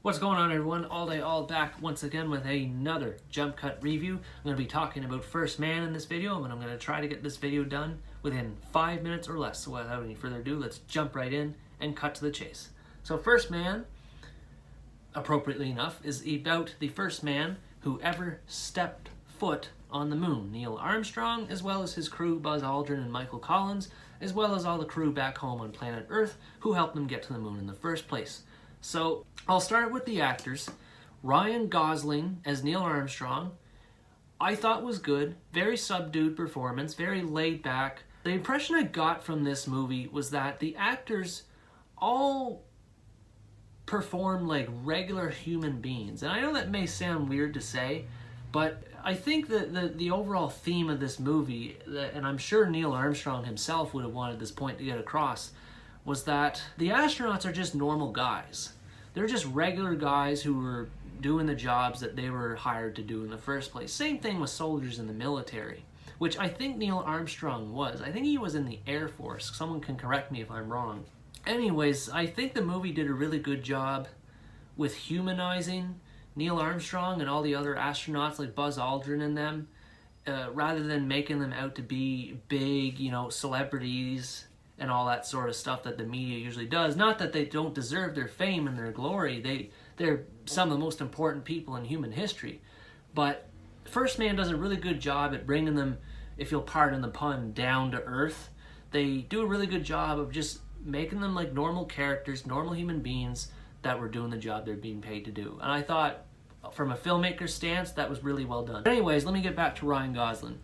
What's going on, everyone? All day, all back once again with another jump cut review. I'm going to be talking about First Man in this video, and I'm going to try to get this video done within 5 minutes or less. So without any further ado, let's jump right in and cut to the chase. So First Man, appropriately enough, is about the first man who ever stepped foot on the moon. Neil Armstrong, as well as his crew, Buzz Aldrin and Michael Collins, as well as all the crew back home on planet Earth who helped them get to the moon in the first place. So I'll start with the actors. Ryan Gosling as Neil Armstrong, I thought was good. Very subdued performance, very laid back. The impression I got from this movie was that the actors all perform like regular human beings. And I know that may sound weird to say, but I think that the overall theme of this movie, and I'm sure Neil Armstrong himself would have wanted this point to get across, was that the astronauts are just normal guys. They're just regular guys who were doing the jobs that they were hired to do in the first place. Same thing with soldiers in the military, which I think Neil Armstrong was. I think he was in the Air Force. Someone can correct me if I'm wrong. Anyways, I think the movie did a really good job with humanizing Neil Armstrong and all the other astronauts like Buzz Aldrin and them, rather than making them out to be big, celebrities and all that sort of stuff that the media usually does. Not that they don't deserve their fame and their glory. They're some of the most important people in human history. But First Man does a really good job at bringing them, if you'll pardon the pun, down to earth. They do a really good job of just making them like normal characters, normal human beings that were doing the job they're being paid to do. And I thought, from a filmmaker's stance, that was really well done. But anyways, let me get back to Ryan Gosling.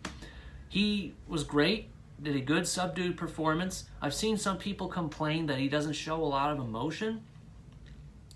He was great. Did a good subdued performance. I've seen some people complain that he doesn't show a lot of emotion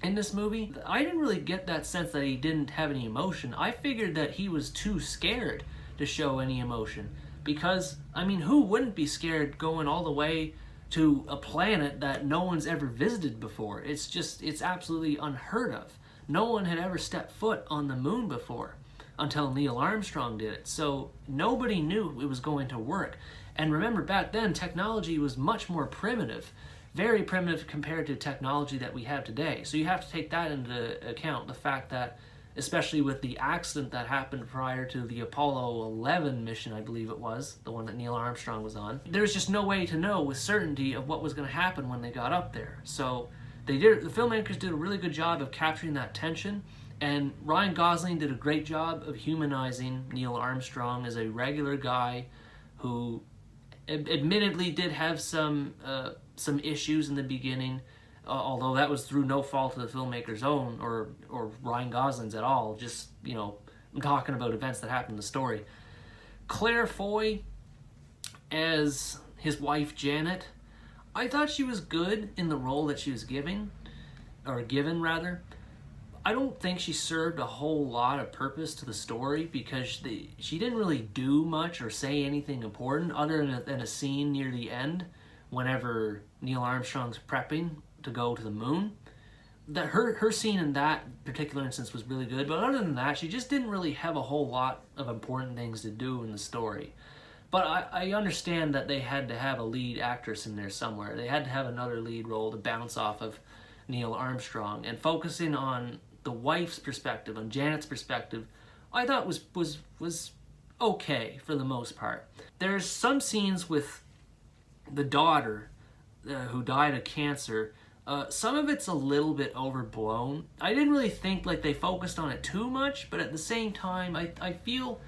in this movie. I didn't really get that sense that he didn't have any emotion. I figured that he was too scared to show any emotion. Because, who wouldn't be scared going all the way to a planet that no one's ever visited before? It's absolutely unheard of. No one had ever stepped foot on the moon before until Neil Armstrong did it. So nobody knew it was going to work. And remember, back then, technology was much more primitive, very primitive compared to technology that we have today. So you have to take that into account, the fact that, especially with the accident that happened prior to the Apollo 11 mission, I believe it was, the one that Neil Armstrong was on, there's just no way to know with certainty of what was going to happen when they got up there. So the filmmakers did a really good job of capturing that tension, and Ryan Gosling did a great job of humanizing Neil Armstrong as a regular guy who admittedly did have some issues in the beginning, although that was through no fault of the filmmaker's own or Ryan Gosling's at all. Just, I'm talking about events that happened in the story. Claire Foy as his wife Janet, I thought she was good in the role that she was given. I don't think she served a whole lot of purpose to the story because she didn't really do much or say anything important other than a scene near the end whenever Neil Armstrong's prepping to go to the moon. That her scene in that particular instance was really good, but other than that, she just didn't really have a whole lot of important things to do in the story. But I understand that they had to have a lead actress in there somewhere. They had to have another lead role to bounce off of Neil Armstrong, and focusing on the wife's perspective, on Janet's perspective, I thought was okay for the most part. There's some scenes with the daughter who died of cancer. Some of it's a little bit overblown. I didn't really think like they focused on it too much, but at the same time, I feel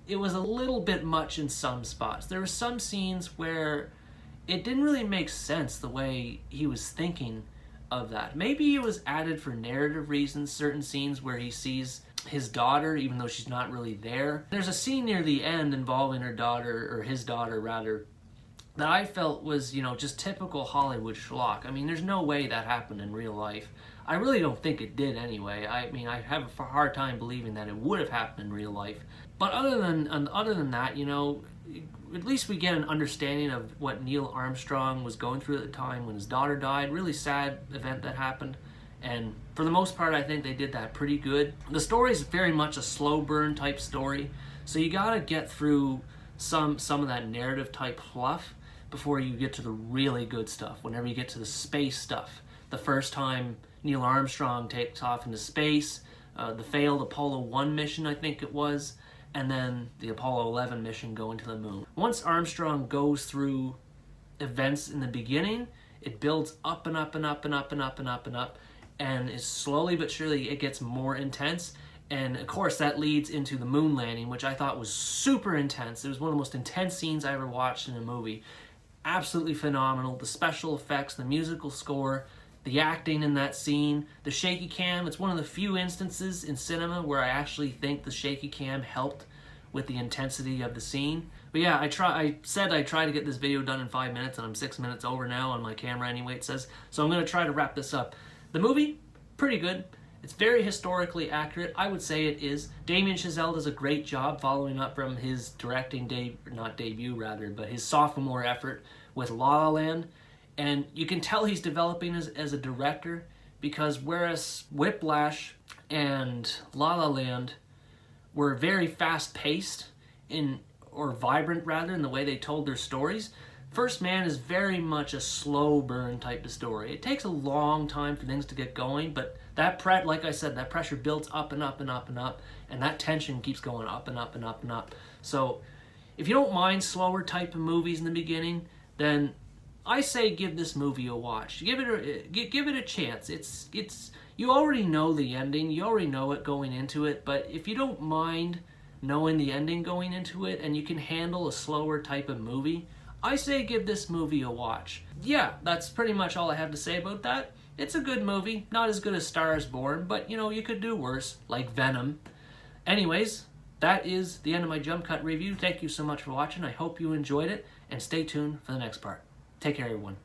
it was a little bit much in some spots. There were some scenes where it didn't really make sense the way he was thinking of that. Maybe it was added for narrative reasons, certain scenes where he sees his daughter even though she's not really there. There's a scene near the end involving her daughter, or his daughter rather, that I felt was, just typical Hollywood schlock. There's no way that happened in real life. I really don't think it did anyway. I have a hard time believing that it would have happened in real life. But other than that, at least we get an understanding of what Neil Armstrong was going through at the time when his daughter died. Really sad event that happened. And for the most part, I think they did that pretty good. The story is very much a slow burn type story. So you gotta get through some of that narrative type fluff before you get to the really good stuff. Whenever you get to the space stuff, the first time Neil Armstrong takes off into space, the failed Apollo 1 mission, I think it was, and then the Apollo 11 mission going to the moon. Once Armstrong goes through events in the beginning, it builds up and up and up and up and up and up and up, and is slowly but surely it gets more intense. And of course that leads into the moon landing, which I thought was super intense. It was one of the most intense scenes I ever watched in a movie. Absolutely phenomenal. The special effects, the musical score, the acting in that scene, the shaky cam. It's one of the few instances in cinema where I actually think the shaky cam helped with the intensity of the scene. But yeah, I said I'd try to get this video done in 5 minutes, and I'm 6 minutes over now on my camera anyway, it says. So I'm going to try to wrap this up. The movie, pretty good. It's very historically accurate. I would say it is. Damien Chazelle does a great job following up from his directing but his sophomore effort with La La Land. And you can tell he's developing as a director, because whereas Whiplash and La La Land were very fast-paced or vibrant rather in the way they told their stories, First Man is very much a slow burn type of story. It takes a long time for things to get going, but like I said, that pressure builds up and up and up and up, and that tension keeps going up and up and up and up. So if you don't mind slower type of movies in the beginning, then I say give this movie a watch. Give it a chance. It's you already know the ending. You already know it going into it, but if you don't mind knowing the ending going into it and you can handle a slower type of movie, I say give this movie a watch. Yeah, that's pretty much all I have to say about that. It's a good movie. Not as good as Star is Born, but you know, you could do worse, like Venom. Anyways, that is the end of my JumpCUT review. Thank you so much for watching. I hope you enjoyed it, and stay tuned for the next part. Take care, everyone.